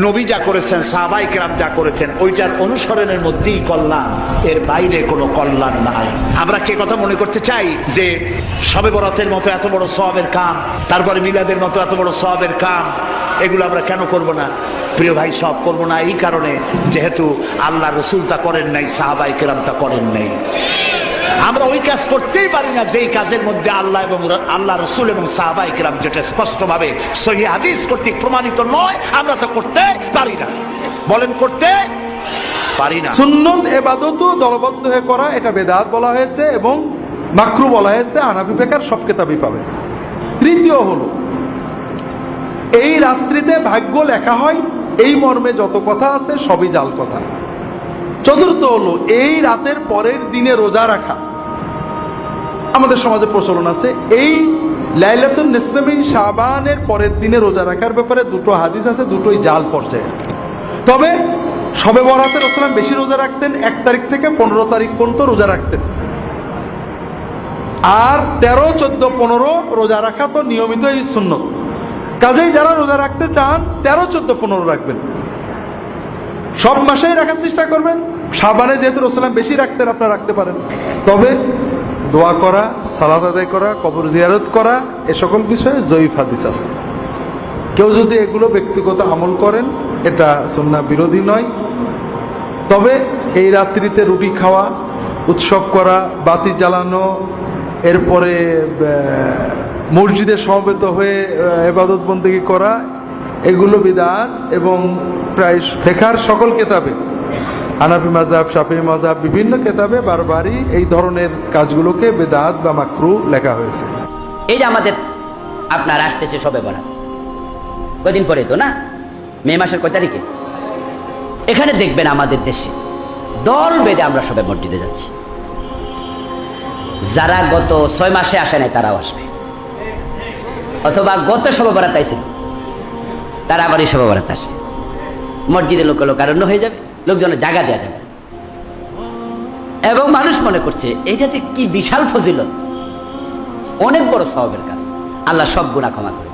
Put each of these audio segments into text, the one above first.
নবী যা করেছেন, সাহাবায়ে কেরাম যা করেছেন, ওইটার অনুসরণের মধ্যেই কল্যাণ, এর বাইরে কোনো কল্যাণ নাই। আমরা কে কথা মনে করতে চাই যে শবে বরাতের মতো এত বড় সওয়াবের কাম, তারপরে মিলাদের মতো এত বড় সওয়াবের কাম, এগুলো আমরা কেন করব না? প্রিয় ভাই, সব করবো না এই কারণে, যেহেতু আল্লাহ রসুল তা করেন নাই, সাহাবায়ে কেরাম তা করেন নাই। আমরা ওই কাজ করতেই পারি না যেই কাজের মধ্যে আল্লাহ এবং আল্লাহ রসুল এবং সাহাবায়ে কেরাম যেটা স্পষ্টভাবে সহিহ হাদিস কর্তৃক প্রমাণিত নয়, আমরা তা করতে পারি না। বলেন, করতে পারি না। সুন্নত ইবাদতও দলবদ্ধ হয়ে করা, এটা বেদাত বলা হয়েছে এবং মাকরু বলা হয়েছে। হানাফি ফিকহের সব কিতাবই পাবেন। তৃতীয় হলো, এই রাত্রিতে ভাগ্য লেখা হয়, এই মর্মে যত কথা আছে সবই জাল কথা। চতুর্থ হলো, এই রাতের পরের দিনে রোজা রাখা। আমাদের সমাজে প্রচলন আছে, এই লাইলাতুন নিসফে মিন শাবানের পরের দিনে রোজা রাখার ব্যাপারে দুটো হাদিস আছে, দুটোই জাল পর্যায়ে। তবে শবে বরাতে রাসূলুল্লাহ বেশি রোজা রাখতেন, 1 তারিখ থেকে 15 তারিখ পর্যন্ত রোজা রাখতেন। আর 13, 14, 15 রোজা রাখা তো নিয়মিতই সুন্নত। কাজেই যারা রোজা রাখতে চান 13, 14, 15 রাখবেন, সব মাসেই রাখার চেষ্টা করবেন। শাবানে যেহেতু রাসূলুল্লাহ বেশি রাখতেন, আপনারা রাখতে পারেন। তবে দোয়া করা, সালাত আদায় করা, কবর জিয়ারত করা, এ সকল বিষয়ে জয়ীফ হাদিস আছে। কেউ যদি এগুলো ব্যক্তিগত আমল করেন, এটা সুন্নাহ বিরোধী নয়। তবে এই রাত্রিতে রুটি খাওয়া, উৎসব করা, বাতি জ্বালানো, এরপরে মসজিদে সমবেত হয়ে ইবাদত বন্দেগী করা, এগুলো বিদআত। এবং প্রায় ফিকহের সকল কিতাবে, হানাফি মাযহাব, শাফিঈ মাযহাব, বিভিন্ন কিতাবে বারবারই এই ধরনের কাজগুলোকে বিদআত বা মাকরু লেখা হয়েছে। এই যে আমাদের আপনার আসতেছে শবে বরাত, কয়দিন পরে তো না, মে মাসের কয় তারিখে? এখানে দেখবেন আমাদের দেশে দল বেঁধে আমরা সবে মসজিদে যাচ্ছি। যারা গত 6 মাসে আসে নাই তারাও আসবে, অথবা গত শবে বরাত আইছিল তারা আবার এই শবে বরাত আসবে। মসজিদে লোকারণ্য হয়ে যাবে, লোকজনের জায়গা দেওয়া যাবে। এবং মানুষ মনে করছে এইটা যে কি বিশাল ফজিলত, অনেক বড় সওয়াবের কাজ, আল্লাহ সব গুনাহ ক্ষমা করে।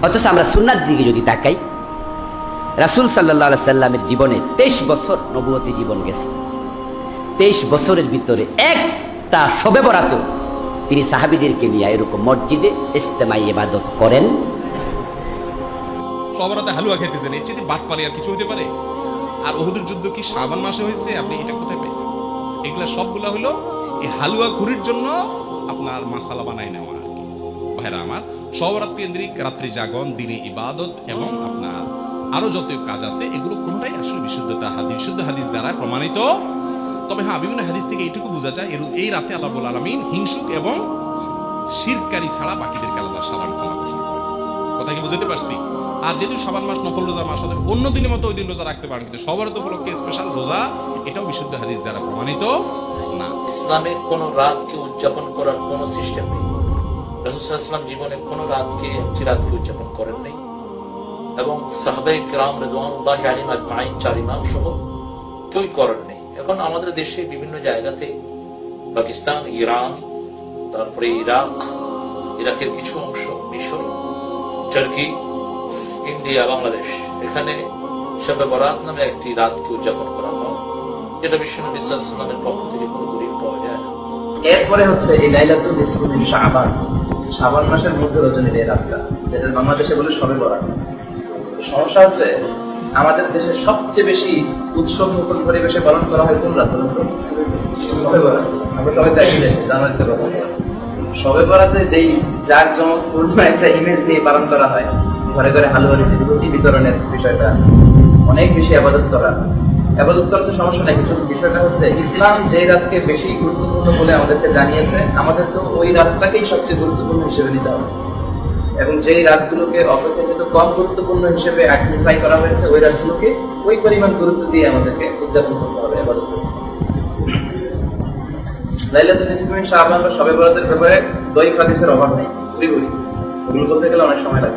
অথচ আমরা সুন্নাত দিকে যদি তাকাই, রাসূল সাল্লাল্লাহু আলাইহি সাল্লামের জীবনে 23 বছর নবুয়তি জীবন গেছে। 23 বছরের ভিতরে একটা শবে বরাতেও তিনি সাহাবীদেরকে নিয়ে এরকম মসজিদে ইজতেমাই ইবাদত করেন। শবে বরাতে হালুয়া খেতেছেন, এর চেয়ে বাটপারি আর কিছু হতে পারে? আর উহুদের যুদ্ধ কি শাবান মাসে হয়েছে? আপনি এটা কোথায় পাইছেন? এগুলা সবগুলা হলো এই হালুয়া ঘুরির জন্য আপনার মাসালা বানাই নেওয়া আর কি। ভাইরা আমার, শবে বরাত কেন্দ্রিক রাত্রি জাগরণ, দিনে ইবাদত এবং আপনার আরো যত কাজ আছে, এগুলো কোনটাই আসলে বিশুদ্ধ হাদিস দ্বারা প্রমাণিত। তবে হ্যাঁ, বিভিন্ন হাদিস থেকে এইটুকু বোঝা যায়, এই রাতে আল্লাহ রাব্বুল আলামিন হিংসুক এবং শিরকারী ছাড়া বাকিদেরকে আল্লাহ সালাম ক্ষমা ঘোষণা করেন। কথা কি বুঝতে পারছি? আর যেহেতু শাবান মাস নফল রোজা মাস, অন্য দিনের মতো ওই দিন রোজা রাখতে পারেন, কিন্তু শবে বরাত উপলক্ষে স্পেশাল রোজা, এটাও বিশুদ্ধ হাদিস দ্বারা প্রমাণিত না। ইসলামে কোন রাতকে উদযাপন করার কোন সিস্টেম নেই। রাসূল সাল্লাল্লাহু আলাইহি ওয়াসাল্লাম জীবনে কোন রাতকে উদযাপন করেন নাই, এবং সাহাবায়ে কেরাম রিদওয়ানুল্লাহি আলাইহিম আজমাইন, 4 ইমাম সহ কেউই করেন নাই। এখন আমাদের দেশে বিভিন্ন জায়গাতে, পাকিস্তান, ইরান, তারপরে ইরাকের কিছু অংশ, মিশর, টার্কি, ইন্ডিয়া, বাংলাদেশ, এখানে শবে বরাত নামে একটি রাতকে উদযাপন করা হয়, যেটা বিশ্বনবী সাল্লাল্লাহু আলাইহি ওয়াসাল্লামের পক্ষ থেকে কোনো দলিল পাওয়া যায় না। এরপরে হচ্ছে এই লাইলাতুল নিসফে মিন শাবান, শাবান মাসের মধ্যে রজনীর এই রাতটা, যেটা বাংলাদেশে বলে শবে বরাত। সমস্যা হচ্ছে আমাদের দেশে সবচেয়ে বেশি উৎসব মুখর পরিবেশে পালন করা হয় কোন রাত? শবে বরাত। আমরা সবাই দেখি দেশে জানুয়ারিতে পালন করা। শবে বরাতে যেই জাঁকজমকপূর্ণ একটা ইমেজ নিয়ে পালন করা হয়, ঘরে ঘরে হালুয়া রুটি বিতরণের বিষয়টা, অনেক বেশি আবাদত করতে সমস্যা নাই, কিন্তু বিষয়টা হচ্ছে ইসলাম যেই রাতকে বেশি গুরুত্বপূর্ণ বলে আমাদেরকে জানিয়েছে, আমাদের তো ওই রাতটাকেই সবচেয়ে গুরুত্বপূর্ণ হিসেবে নিতে হবে। এবং যেই রাতগুলোকে অপেক্ষাকৃত কম গুরুত্বপূর্ণ হিসেবে আইডেন্টিফাই করা হয়েছে, ওই রাতগুলোকে ওই পরিমাণ গুরুত্ব দিয়ে আমাদেরকে উদযাপন করতে হবে, ইবাদত করতে হবে। লাইলাতুল নিসফে মিন শাবান বা শবে বরাতের ব্যাপারে দয়ীফ হাদিসের অভাব নেই, পুরোপুরি ওগুলো বলতে গেলে অনেক সময় লাগে।